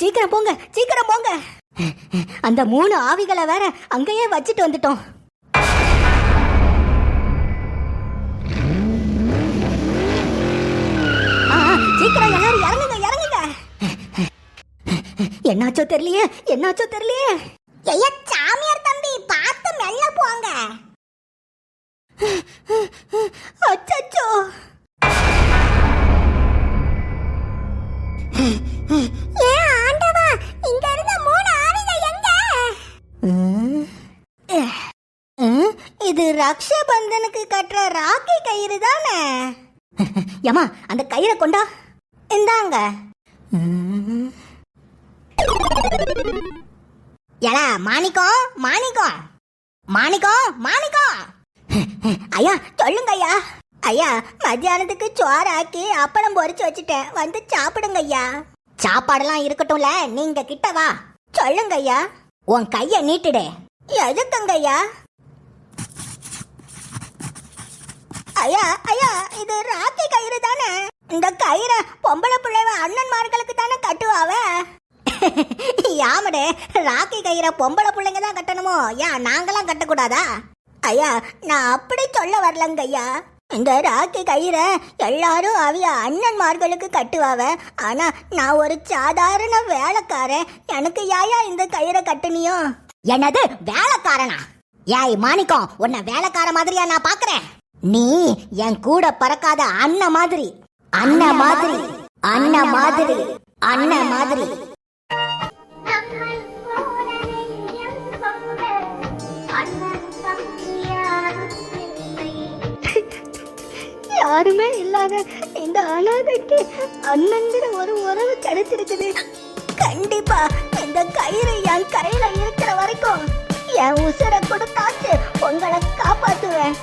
சீக்கிரம் போங்க, சீக்கிரம் போங்க. அந்த 3 ஆவிகளை வேற அங்கேயே வச்சுட்டு வந்துட்டோம். சீக்கிரம் எல்லாரும் இறங்குங்க, இறங்குங்க. என்னாச்சோ தெரியலையே, என்னாச்சோ தெரியலையே. ஐயா சாமியார் தம்பி, பார்த்து மெல்ல போங்க. அச்சச்சோ. ஏன் ஆண்டவா, இங்க இருந்த 3 ஆவிகள் எங்க? இது ரக்ஷபந்தனுக்கு கட்டுற ராக்கி கயிறு தானே? யமா, அந்த கயிறை கொண்டா. இந்தாங்க. ஏலா மாணிக்கம், மாணிக்கம், மாணிக்கம், மாணிக்கம். ஐயா சொல்லுங்க ஐயா. ஐயா, மத்தியானத்துக்கு சோறாக்கி அப்பளம் பொரிச்சு வச்சுட்டேன், வந்து சாப்பிடுங்க ஐயா. சாப்பாடெல்லாம் இருக்கட்டும்ல, நீங்க கிட்ட வா. சொல்லுங்க ஐயா. உன் கைய நீட்டுடு. எதுக்குங்க ஐயா? ஐயா ஐயா, இது ராக்கி கயிறு தானே? இந்த கயிறை பொம்பளை பிள்ளைவ அண்ணன்மார்களுக்கு தானே கட்டுவாவ. யாமடே, ராக்கி கயிறை பொம்பளை பிள்ளைங்க தான் கட்டணுமோ? ஏன் நாங்களாம் கட்டக்கூடாதா? ஐயா, நான் அப்படி சொல்ல வரலங்க ஐயா. இந்த ராக்கி கயிறை எல்லாரும் அவிய அண்ணன்மார்களுக்கு கட்டுவாவ. ஆனா நான் ஒரு சாதாரண வேலைக்காரன், எனக்கு யாயா இந்த கயிறை கட்டுனியோ? என்னது வேலைக்காரனா? ஏய் மாணிக்கம், உன்னை வேலைக்கார மாதிரியா நான் பாக்குறேன்? நீ என் கூட பறக்காத அண்ணன் மாதிரி, அண்ணன் மாதிரி, அண்ணன் மாதிரி, அண்ணன் மாதிரி. யாருமே இல்லாத இந்த அனாதைக்கு அண்ணங்கிற ஒரு உறவு கிடைச்சிருக்குது. கண்டிப்பா இந்த கயிறு என் கையில இருக்கிற வரைக்கும் என் உசுரை கொடுத்தாச்சு உங்களை காப்பாத்துவேன்.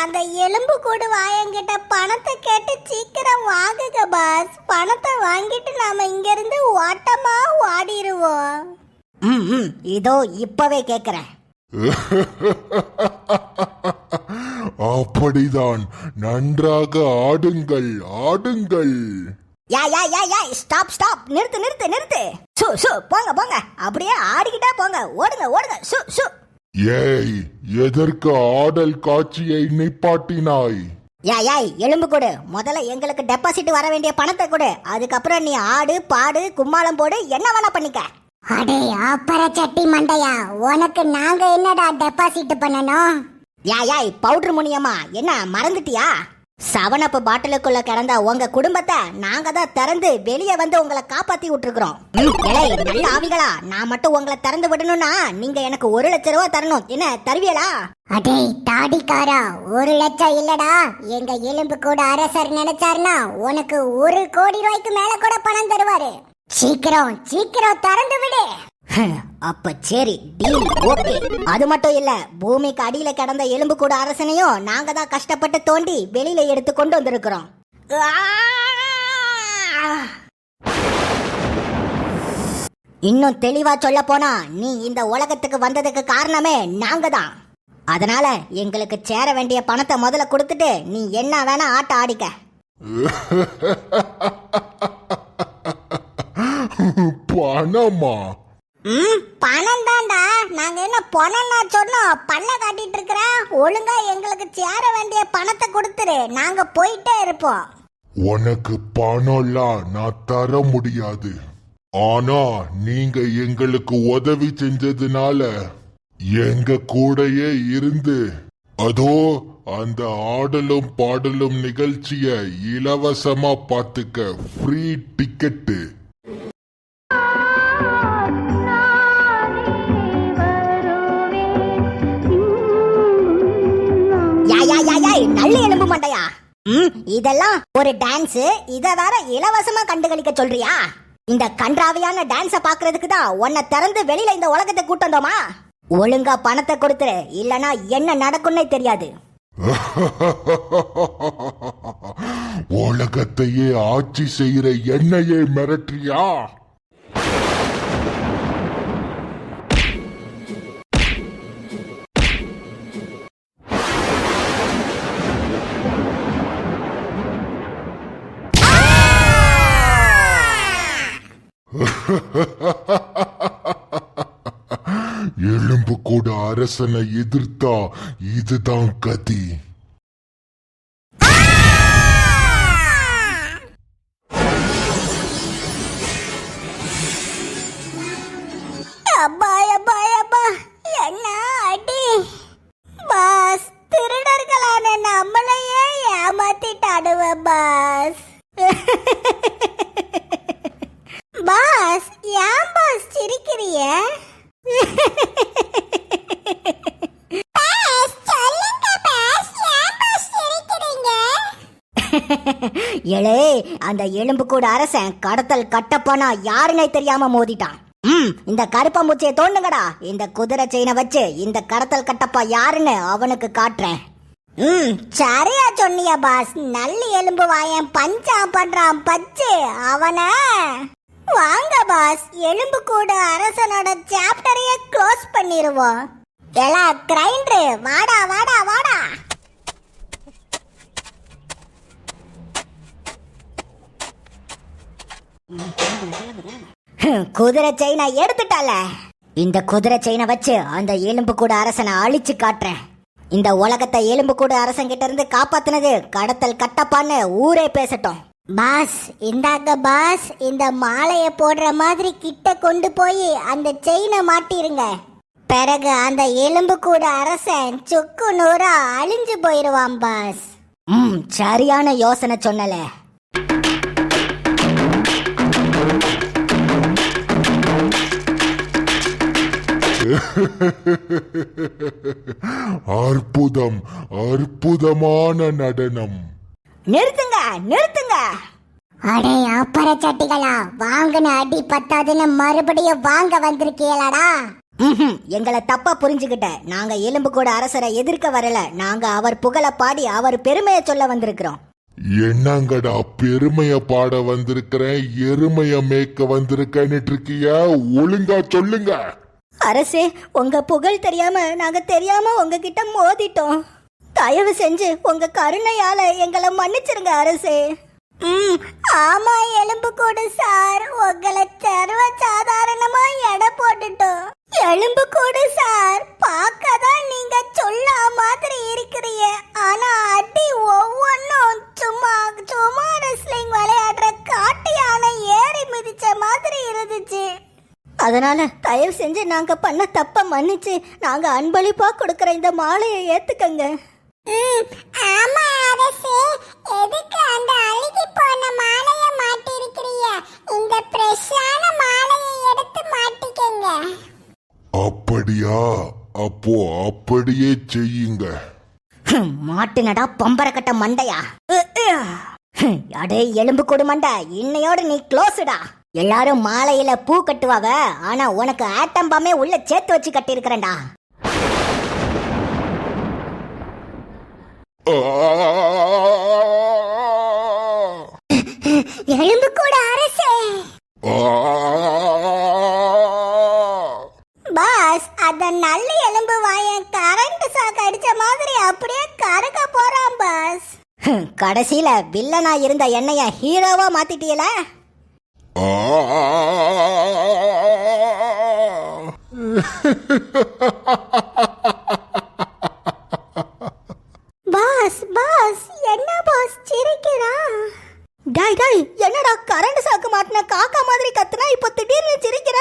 அந்த எலும்பு கூடு வாயங்கிட்ட பணத்தை கேட்டு சீக்கிரம் வாங்குங்க பாஸ். பணத்தை வாங்கிட்டு நாம இங்க இருந்து ஓட்டமா ஓடிடுவோம். இதோ இப்பவே கேக்குறேன். அப்படிதான், நன்றாக ஆடுங்கள், ஆடுங்கள். யா யா யா யா, ஸ்டாப் ஸ்டாப், நிறுத்து நிறுத்து நிறுத்து. சு சு, போங்க போங்க, அப்படியே ஆடிக்கிட்டே போங்க, ஓடுங்க ஓடுங்க, சு சு. ஏய், எதற்கு ஆடல் காட்சியை நிப்பாட்டினாய்? யாய் எலும்பு கொடு. முதல்ல எங்களுக்கு டெபாசிட் வர வேண்டிய பணத்தை கொடு. அதுக்கப்புறம் நீ ஆடு பாடு கும்மாளம் போடு, என்ன வேணா பண்ணிக்க. அடே ஆப்பர சட்டி மண்டையா, உனக்கு நாங்க என்னடா டெபாசிட் பண்ணணும்? யாய் பவுடர் முனியம்மா, என்ன மறந்துட்டியா? 7up பாட்டிலுக்குள்ள கிடந்த உங்க குடும்பத்தை நாங்க தான் திறந்து வெளியே வந்து உங்களை காப்பாத்தி விட்டுருக்கிறோம். நல்ல ஆவிகளா, நான் மட்டும் உங்களை திறந்து விடணும்னா நீங்க எனக்கு 1 லட்சம் ரூபாய் தரணும். என்ன தருவியலா? அடே தாடிக்காரா, 1 லட்சம் இல்லடா, எங்க எலும்பு கூட அரசர் நினைச்சாருன்னா உனக்கு 1 கோடி ரூபாய்க்கு மேல கூட பணம் தருவாரு. சீக்கிரம் சீக்கிரம் திறந்து விடு. அப்ப சரி, டீல் ஓகே. அது மட்டும் இல்ல, பூமிக்கு அடியில கிடந்த எலும்பு கூட அரசனையும் நாங்க தான் கஷ்டப்பட்டு தோண்டி வெளியில எடுத்து கொண்டு வந்திருக்கிறோம். இன்னும் தெளிவா சொல்ல போனா, நீ இந்த உலகத்துக்கு வந்ததுக்கு காரணமே நாங்க தான். அதனால எங்களுக்கு சேர வேண்டிய பணத்தை முதல்ல கொடுத்துட்டு நீ என்ன வேணா ஆட்ட ஆடிக்க. பணமா? பணம் தான்டா. நாங்க என்ன பணம்னா சொன்னோம்? பல்ல காட்டிட்டு இருக்கிற? ஒழுங்கா எங்களுக்கு சேர வேண்டிய பணத்தை கொடுத்துரு, நாங்க போயிட்டே இருப்போம். உனக்கு பணம்லாம் நான் தர முடியாது. ஆனா நீங்க எங்களுக்கு உதவி செஞ்சதுனால எங்க கூடயே இருந்து அதோ அந்த ஆடலும் பாடலும் நிகழ்ச்சிய இலவசமா பாத்துக்க. Free ticket. நல்ல எலும்பு மண்டையா, இதெல்லாம் ஒரு டான்ஸ், இத வேற இலவசமா கண்டுகளிக்க சொல்றியா? இந்த கன்றாவியான டான்ஸ பாக்குறதுக்கு தான் உன்னை திறந்து வெளியில இந்த உலகத்தை கூட்டு வந்தோமா? ஒழுங்கா பணத்தை கொடுத்துரு, இல்லனா என்ன நடக்கும்னே தெரியாது. உலகத்தையே ஆட்சி செய்யற என்னையே மிரட்டுறியா? எலும்பு கூட அரசனை எதிர்த்தா இதுதான் கதி. அப்பா அப்பா அப்பா, என்ன அடி! பாஸ், திருடர்களான நம்மளையே ஏமாத்திட்டாடுவ பாஸ். பாஸ், ஏன் பாஸ் சிரிக்கிறிய? ஏலே, அந்த எலும்பு கூட அரசன் கடத்தல் கட்டப்பனா யாருன்னே தெரியாம மோதிட்டான். இந்த கருப்பாம்பூச்சியை தோண்டுங்கடா. இந்த குதிரை செயினை வச்சு இந்த கடத்தல் கட்டப்பா யாருன்னு அவனுக்கு காட்டுறேன். சரியா சொன்னியா பாஸ். நல்ல எலும்பு வாயன் பஞ்சா பண்றான் பச்சு அவன. வாங்க பாஸ், எலும்பு கூட அரசனோட சாப்டரையே க்ளோஸ் பண்ணிருவோம். எலா கிரைண்டரு, வாடா வாடா வாடா. குதிரை செயினை எடுத்துட்டால. இந்த குதிரை செயினை வச்சு அந்த எலும்பு கூட அரசனை அழிச்சு காட்டுறேன். இந்த உலகத்தை எலும்பு கூட அரசன் கிட்ட இருந்து காப்பாத்தினது கடத்தல் கட்டப்பான்னு ஊரே பேசட்டும். பாஸ், இந்தாங்க பாஸ், இந்த மாலைய போடுற மாதிரி கிட்ட கொண்டு போய் அந்த செயினை மாட்டிருங்க. பிறகு அந்த எலும்பு கூட அரசன் சுக்கு நூறா அழிஞ்சு போயிருவான் பாஸ். சரியான யோசனை சொன்னல. அற்புதம், அற்புதமான நடனம். நிறுத்துங்க நிறுத்துங்க. அடே அப்பற சட்டிகளா, வாங்கின அடி பத்தாதுன்னு மறுபடியும் வாங்க வந்திருக்கீங்களாடா? எங்களை தப்பா புரிஞ்சுக்கிட்ட. நாங்க எலும்பு கூட அரசரை எதிர்க்க வரல. நாங்க அவர் புகழ பாடி அவர் பெருமையை சொல்ல வந்திருக்கிறோம். என்னங்கடா பெருமைய பாட வந்திருக்கிறேன், எருமைய மேய்க்க வந்திருக்கேன்னு இருக்கியா? ஒழுங்கா சொல்லுங்க. அரசே, உங்க புகழ் தெரியாம நாங்க தெரியாம உங்ககிட்ட மோதிட்டோம். தயவு செஞ்சு உங்க கருணையால எங்களை மன்னிச்சிருங்க அரசே. ஆமா எலும்பு கூடு சார், உங்களை சர்வ சாதாரணமா எடை போட்டுட்டோம். எலும்பு கூடு சார், பார்க்கதான் நீங்க சொல்ல மாதிரி இருக்கிறீங்க. ஆனா அடி ஒவ்வொன்னும் சும்மா சும்மா ரெஸ்லிங் விளையாடுற காட்டு யானை ஏறி மிதிச்ச மாதிரி இருந்துச்சு. அதனால தயவு செஞ்சு நாங்க பண்ண தப்ப மன்னிச்சு நாங்க அன்பளிப்பா கொடுக்கற இந்த மாலையை ஏத்துக்கங்க. ஆமா அரசே, எதுக்கு அந்த அழுகி போன மாலைய மாட்டி இருக்கிறீங்க? இந்த ஃப்ரெஷ்ஷான மாலையை எடுத்து மாட்டிக்கங்க. அப்படியா? அப்போ அப்படியே செய்யுங்க. மாட்டுனடா பம்பர கட்ட மண்டையா. அடே எலும்பு கொடு மண்டை, இன்னையோட நீ க்ளோஸ்டா. எல்லாரும் மாலையில பூ கட்டுவாவ, ஆனா உனக்கு ஆட்டம் பாமே உள்ள சேர்த்து வச்சு கட்டி இருக்கிறேன்டா. எலும்பு கூட அரசே. பாஸ், அத நல்ல எலும்பு வாயன் கரண்ட் சாக்கு அடிச்ச மாதிரி அப்படியே கருக போறான் பாஸ். கடைசியில வில்லனா இருந்த என்னைய ஹீரோவா மாத்திட்டீல. ஆ! பாஸ் பாஸ் என்ன பாஸ் சிரிக்கிறா? டாய் டாய் என்னடா கரண்ட் சாக்கு மாட்டின காக்கா மாதிரி கத்துனா இப்போ திடீர்னு சிரிக்கிற?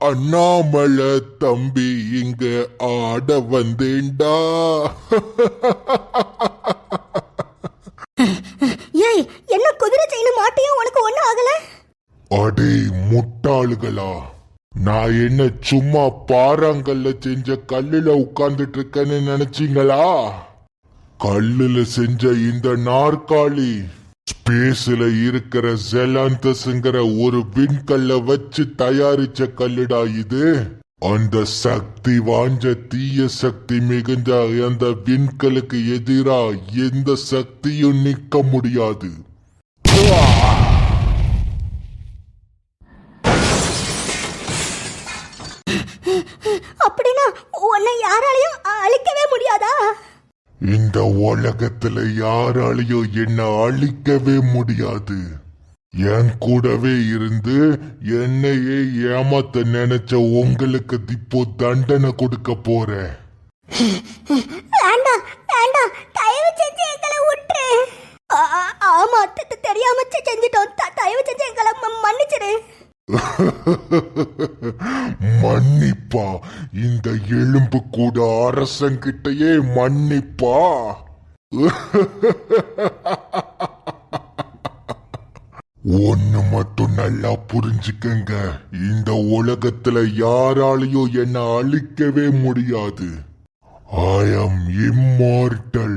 அண்ணாமலை தம்பி இங்க ஆட வந்தேன்டா. ஏய் என்ன குதிரை செயின் மாட்டியும் உனக்கு ஒண்ணும் ஆகல? அடே முட்டாளுகளா, நான் என்ன சும்மா பாறாங்கல்ல செஞ்ச கல்லுல உட்கார்ந்துட்டு இருக்கேன்னு நினைச்சீங்களா? கல்லுல செஞ்ச இந்த நாற்காலி ஸ்பேஸ்ல இருக்கிற ஜெலாந்தஸ்ங்கிற ஒரு விண்கல்ல வச்சு தயாரிச்ச கல்லுடா இது. அந்த சக்தி வாஞ்ச தீய சக்தி மிகுந்த அந்த விண்கலுக்கு எதிரா எந்த சக்தியும் நிக்க முடியாது. அப்படின்னா உன்னை யாராலையும் அழிக்கவே முடியாதா? இந்த உலகத்துல யாராலையும் என்ன அழிக்கவே முடியாது. என் கூடவே இருந்து என்னையே ஏமாத்த நினைச்ச உங்களுக்கு இப்போ தண்டனை கொடுக்க போறேன். வேண்டாம் வேண்டாம் தயவு செஞ்சு எங்களை விட்டுரு. ஆமா தெரியாம செஞ்சிட்டோம். தயவு செஞ்சு எங்களை மன்னிச்சிரு. மன்னிப்பா? இந்த எலும்பு கூட அரசங்கிட்டயே மன்னிப்பா? ஒன்னு மட்டும் நல்லா புரிஞ்சுக்கங்க, இந்த உலகத்துல யாராலையும் என்ன அழிக்கவே முடியாது. I am immortal.